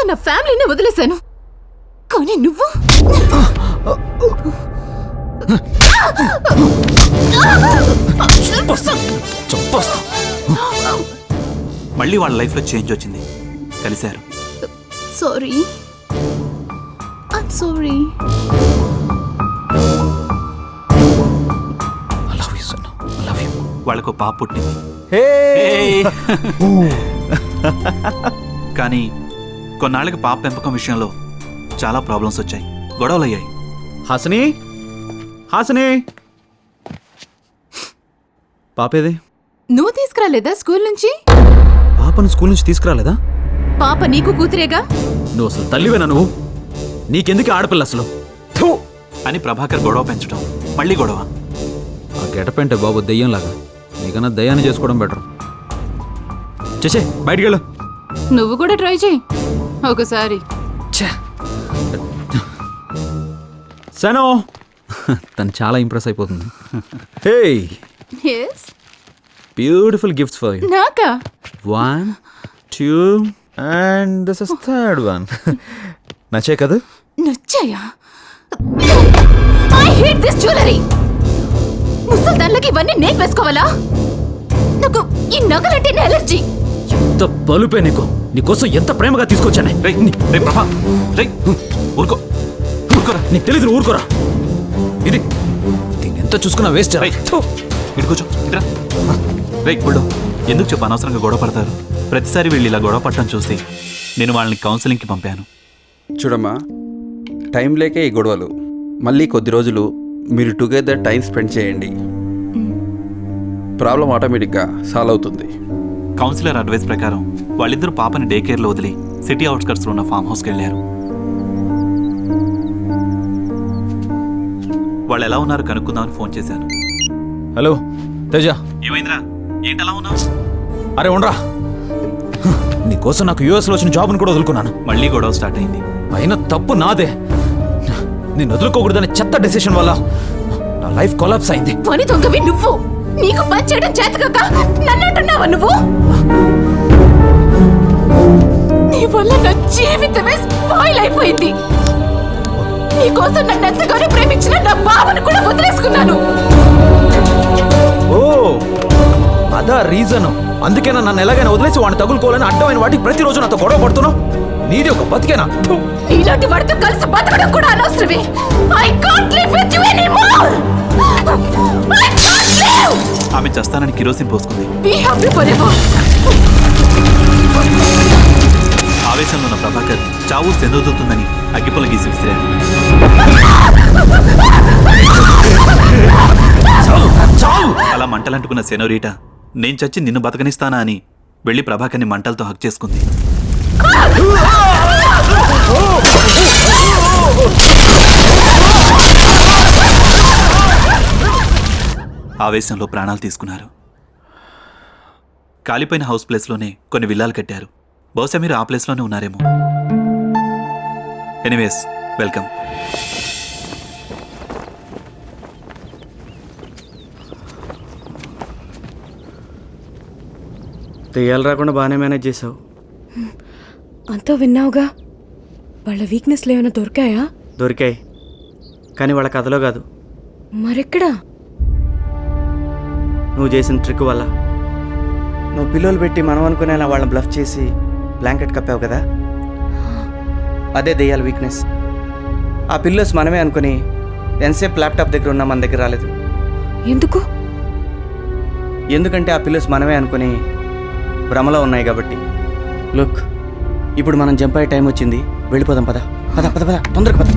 నా ఫ్యామిలీని వదిలేశాను, కానీ నువ్వు మళ్ళీ వాళ్ళ లైఫ్ లో చేంజ్ వచ్చింది, కలిశారు. Sorry, sorry. వాళ్ళకు పాప పుట్టింది. కానీ కొన్నాళ్ళకి పాప పెంపకం విషయంలో చాలా ప్రాబ్లమ్స్ వచ్చాయి, గొడవలు అయ్యాయి. హాసిని, హాసిని, పాపేది? నువ్వు తీసుకురాలేదా స్కూల్ నుంచి? పాపను స్కూల్ నుంచి తీసుకురాలేదా? పాప నీకు కూతురేగా. నువ్వు అసలు తల్లివేనా? నువ్వు నీకెందుకు ఆడపిల్ల అసలు అని ప్రభాకర్ గొడవ పెంచడం, మళ్ళీ గొడవ. ఆ గెటపేంటే బాబు దెయ్యంలాగా, నీకన్నా దయ్యాన్ని చేసుకోవడం బెటర్. చేసే బయటికి వెళ్ళు. నువ్వు కూడా ట్రై చేయి ఒకసారి. సనో తను చాలా ఇంప్రెస్ అయిపోతుంది. హే, బ్యూటిఫుల్ గిఫ్ట్స్ ఫర్ యూ. నాకా? 1 2 and this is third one. నచ్చే కదా? నచ్చాయా? I hate this jewellery. ముసలి దానికి ఇవన్నీ నేను వేసుకోవాలా? నాకు ఈ నగలంటే ఎలర్జీ. ఎంత బలుపే నీకు, నీకోసం ఎంత ప్రేమగా తీసుకొచ్చానే. నీకు తెలీదు, ఊరుకోరా. ఇది దీన్ని ఎంత చూసుకున్నా వేస్ట్. ఇడుకోచో ఇట్రా. రైట్ బుల్డో, ఎందుకు చెప్పు అనవసరంగా గొడవ పడతారు? ప్రతిసారి వీళ్ళు ఇలా గొడవ పట్టడం చూసి నేను వాళ్ళని కౌన్సిలింగ్కి పంపాను. చూడమ్మా, టైం లేకే ఈ గొడవలు. మళ్ళీ కొద్ది రోజులు మీరు టుగెదర్ టైం స్పెండ్ చేయండి, ప్రాబ్లం ఆటోమేటిక్గా సాల్వ్ అవుతుంది. కౌన్సిలర్ అడ్వైస్ ప్రకారం వాళ్ళిద్దరూ పాపని డే కేర్లో వదిలి సిటీ అవుట్స్కట్స్లో ఉన్న ఫామ్ హౌస్కి వెళ్ళారు. వాళ్ళు ఎలా ఉన్నారు కనుక్కుందామని ఫోన్ చేశాను. హలో తేజ. ఏమైందిరా, ఏంటి అలా ఉన్నావు? అరే ఉండరా, నీకోసం నాకు యూఎస్లో వచ్చిన జాబ్ను కూడా వదులుకున్నాను. మళ్ళీ గొడవ స్టార్ట్ అయింది. అయినా తప్పు నాదే. నేను వదులుకోకూడదనే చెత్త డెసిషన్ వల్ల నా లైఫ్ కొలాప్స్ అయింది. పని దొంగవి నువ్వు. నీకు పని చేయడం చేతకాక నన్నంటున్నావా నువ్వు? నీ వల్ల నా జీవితమే స్పాయిల్ అయిపోయింది. నీకోసం నన్ను ఎంతగానో ప్రేమించిన నా బావను కూడా వదిలేసుకున్నాను. ఓ అదా రీజన్. అందుకేనా నన్ను ఎలాగైనా వదిలేసి వాడిని తగులుకోవాలని అడ్డమైన వాటికి ప్రతిరోజు నాతో గొడవ పడుతున్నావు? నీది ఒక బతికేనా? ఇలాంటి వాడితో కలిసి బతకడం కూడా అనవసరమే. I can't live with you anymore. I can't live. ఆమె చేస్తానని కిరోసిన్ పోసుకుంది. Be happy forever. ఆవేశంలో ఉన్న ప్రభాకర్ చావు సెందవుతుందని అగ్గిపుల్ల గీసి విసిరాడు. అలా మంటలంటుకున్న సెనోరీటా నేను చచ్చి నిన్ను బతకనిస్తానా అని వెళ్ళి ప్రభాకర్ని మంటలతో హక్ చేసుకుంది. ఆవేశంలో ప్రాణాలు తీసుకున్నారు. కాలిపోయిన హౌస్ ప్లేస్లోనే కొన్ని విల్లాలు కట్టారు. బహుశా మీరు ఆ ప్లేస్లోనే ఉన్నారేమో. Anyways, welcome. దెయ్యాలు రాకుండా బాగానే మేనేజ్ చేసావు. అంతా విన్నావుగా. వాళ్ళ వీక్నెస్లు ఏమైనా దొరికాయా? దొరికాయి, కానీ వాళ్ళ కథలో కాదు. మరెక్కడా? నువ్వు చేసిన ట్రిక్ వల్ల. నువ్వు పిల్లలు పెట్టి మనం అనుకునేలా వాళ్ళని బ్లఫ్ చేసి బ్లాంకెట్ కప్పావు కదా, అదే దెయ్యాల వీక్నెస్. ఆ పిల్లర్స్ మనమే అనుకుని ఎంతసేపు ల్యాప్టాప్ దగ్గర ఉన్నా మన దగ్గర రాలేదు. ఎందుకు? ఎందుకంటే ఆ పిల్లర్స్ మనమే అనుకుని భ్రమలో ఉన్నాయి కాబట్టి. లుక్, ఇప్పుడు మనం జంప్ అయ్యే టైం వచ్చింది. వెళ్ళిపోదాం, పద పద పద పద, తొందరగా పద.